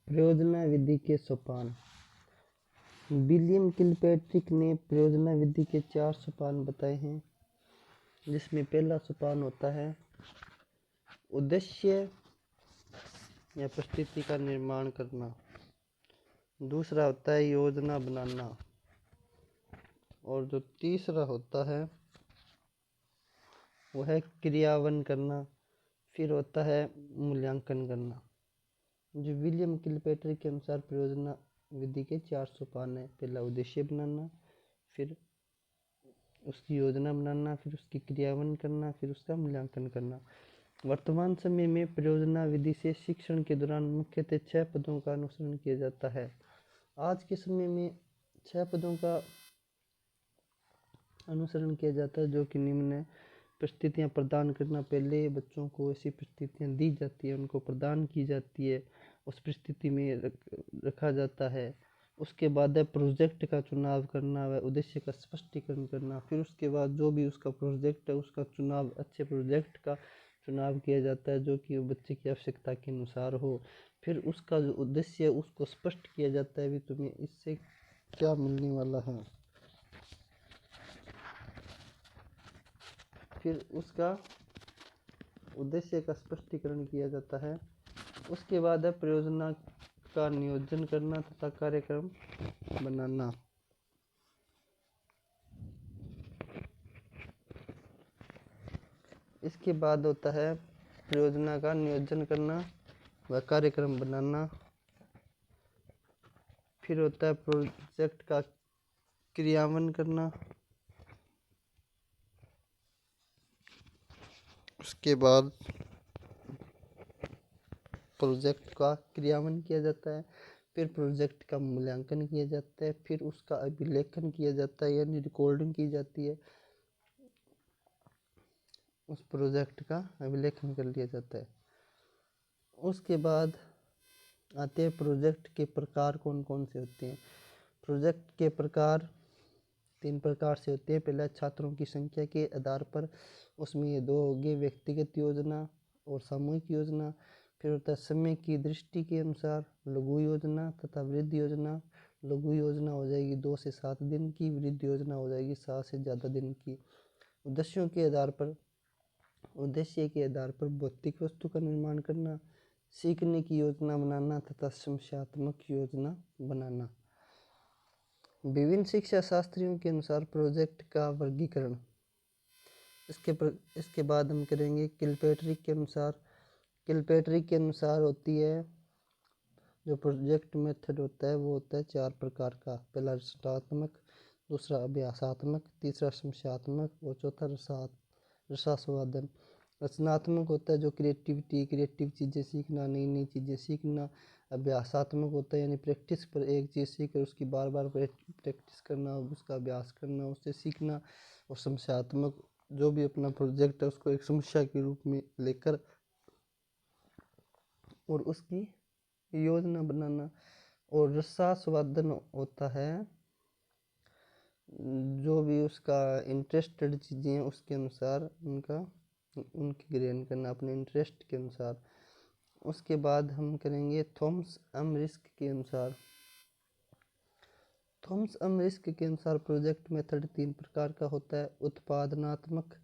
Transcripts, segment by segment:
परियोजना विधि के सोपान। William Kilpatrick ने परियोजना विधि के 4 सोपान बताए हैं, जिसमें पहला सोपान होता है उद्देश्य या परिस्थिति का निर्माण करना, दूसरा होता है योजना बनाना, और जो तीसरा होता है वो है क्रियान्वयन करना, फिर होता है मूल्यांकन करना। जो विलियम किलपैट्रिक के अनुसार परियोजना विधि के 4 सोपान है। पहला उद्देश्य बनाना, फिर उसकी योजना बनाना, फिर उसकी क्रियान्वयन करना, फिर उसका मूल्यांकन करना। वर्तमान समय में परियोजना विधि से शिक्षण के दौरान मुख्यतः 6 पदों का अनुसरण किया जाता है। आज के समय में 6 पदों का अनुसरण किया जाता है, जो कि निम्न है। परिस्थितियाँ प्रदान करना। पहले बच्चों को ऐसी परिस्थितियाँ दी जाती है, उनको प्रदान की जाती है, उस परिस्थिति में रखा जाता है। उसके बाद है प्रोजेक्ट का चुनाव करना व उद्देश्य का स्पष्टीकरण करना। फिर उसके बाद जो भी उसका प्रोजेक्ट है उसका चुनाव, अच्छे प्रोजेक्ट का चुनाव किया जाता है जो कि बच्चे की आवश्यकता के अनुसार हो। फिर उसका जो उद्देश्य है उसको स्पष्ट किया जाता है, भी तुम्हें इससे क्या मिलने वाला है। फिर उसका उद्देश्य का स्पष्टीकरण किया जाता है। उसके बाद है परियोजना का नियोजन करना तथा कार्यक्रम बनाना। इसके बाद होता है परियोजना का नियोजन करना व कार्यक्रम बनाना। फिर होता है प्रोजेक्ट का क्रियान्वयन करना। उसके बाद प्रोजेक्ट का क्रियान्वयन किया जाता है, फिर प्रोजेक्ट का मूल्यांकन किया जाता है, फिर उसका अभिलेखन किया जाता है यानी रिकॉर्डिंग की जाती है। उस प्रोजेक्ट का अभिलेखन कर लिया जाता है। उसके बाद आते हैं प्रोजेक्ट के प्रकार कौन कौन से होते हैं। प्रोजेक्ट के प्रकार 3 प्रकार से होते हैं। पहला छात्रों की संख्या के आधार पर, उसमें ये 2 हो गए, व्यक्तिगत योजना और सामूहिक योजना। फिर होता है समय की दृष्टि के अनुसार लघु योजना तथा वृद्ध योजना। लघु योजना हो जाएगी 2 से 7 दिन की, वृद्ध योजना हो जाएगी 7 से ज़्यादा दिन की। उद्देश्यों के आधार पर, उद्देश्य के आधार पर भौतिक वस्तु का निर्माण करना, सीखने की योजना बनाना तथा समस्यात्मक योजना बनाना। विभिन्न शिक्षा शास्त्रियों के अनुसार प्रोजेक्ट का वर्गीकरण। इसके बाद हम करेंगे किलपैट्रिक के अनुसार। किलपैट्रिक के अनुसार होती है जो प्रोजेक्ट मेथड होता है वो होता है 4 प्रकार का। पहला रचनात्मक, दूसरा अभ्यासात्मक, तीसरा समस्यात्मक और चौथा रसास्वादन। रचनात्मक होता है जो क्रिएटिव चीज़ें सीखना, नई नई चीज़ें सीखना। अभ्यासात्मक होता है यानी प्रैक्टिस पर एक चीज़ सीख कर उसकी बार बार प्रैक्टिस करना, उसका अभ्यास करना, उससे सीखना। और समस्यात्मक जो भी अपना प्रोजेक्ट है उसको एक समस्या के रूप में लेकर और उसकी योजना बनाना। और रसास्वादन होता है जो भी उसका इंटरेस्टेड चीज़ें हैं उसके अनुसार उनकी ग्रहण करना अपने इंटरेस्ट के अनुसार। उसके बाद हम करेंगे थॉमस अमरिस्क के अनुसार। थॉमस अमरिस्क के अनुसार प्रोजेक्ट मेथड 3 प्रकार का होता है। उत्पादनात्मक,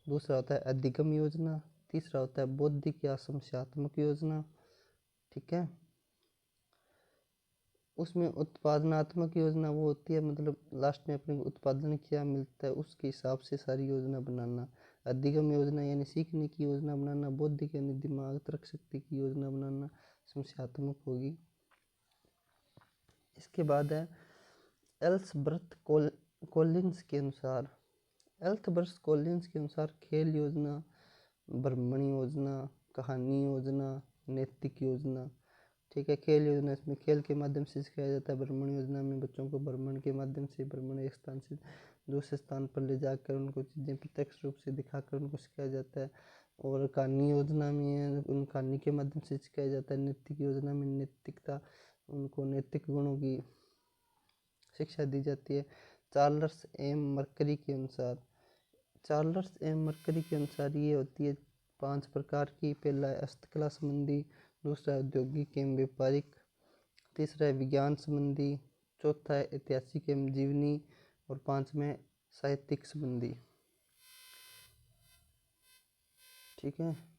दूसरा होता है अधिगम योजना, तीसरा होता है बौद्धिक या समस्यात्मक योजना। ठीक है। उसमें उत्पादनात्मक योजना वो होती है मतलब लास्ट में अपने उत्पादन क्या मिलता है उसके हिसाब से सारी योजना बनाना। अधिगम योजना यानी सीखने की योजना बनाना। बौद्धिक यानी दिमाग तर्क शक्ति की योजना बनाना। समस्यात्मक होगी। इसके बाद है एल्सबर्थ कॉलिंस के अनुसार। एल्सबर्थ कॉलिंस के अनुसार खेल योजना, भ्रमण योजना, कहानी योजना, नैतिक योजना। ठीक है। खेल योजना, इसमें खेल के माध्यम से सिखाया जाता है। भ्रमण योजना में बच्चों को भ्रमण के माध्यम से भ्रमण एक स्थान से दूसरे स्थान पर ले जाकर उनको चीज़ें प्रत्यक्ष रूप से दिखाकर उनको सिखाया जाता है। और कहानी योजना में उन कहानी के माध्यम से सिखाया जाता है। नैतिक योजना में नैतिकता, उनको नैतिक गुणों की शिक्षा दी जाती है। चार्ल्स एम मर्करी के अनुसार। चार्ल्स एम मर्करी के अनुसार ये होती है 5 प्रकार की। पहला है हस्तकला संबंधी, दूसरा है औद्योगिक एवं व्यापारिक, तीसरा है विज्ञान संबंधी, चौथा है ऐतिहासिक एवं जीवनी, और पांचवें है साहित्यिक संबंधी। ठीक है।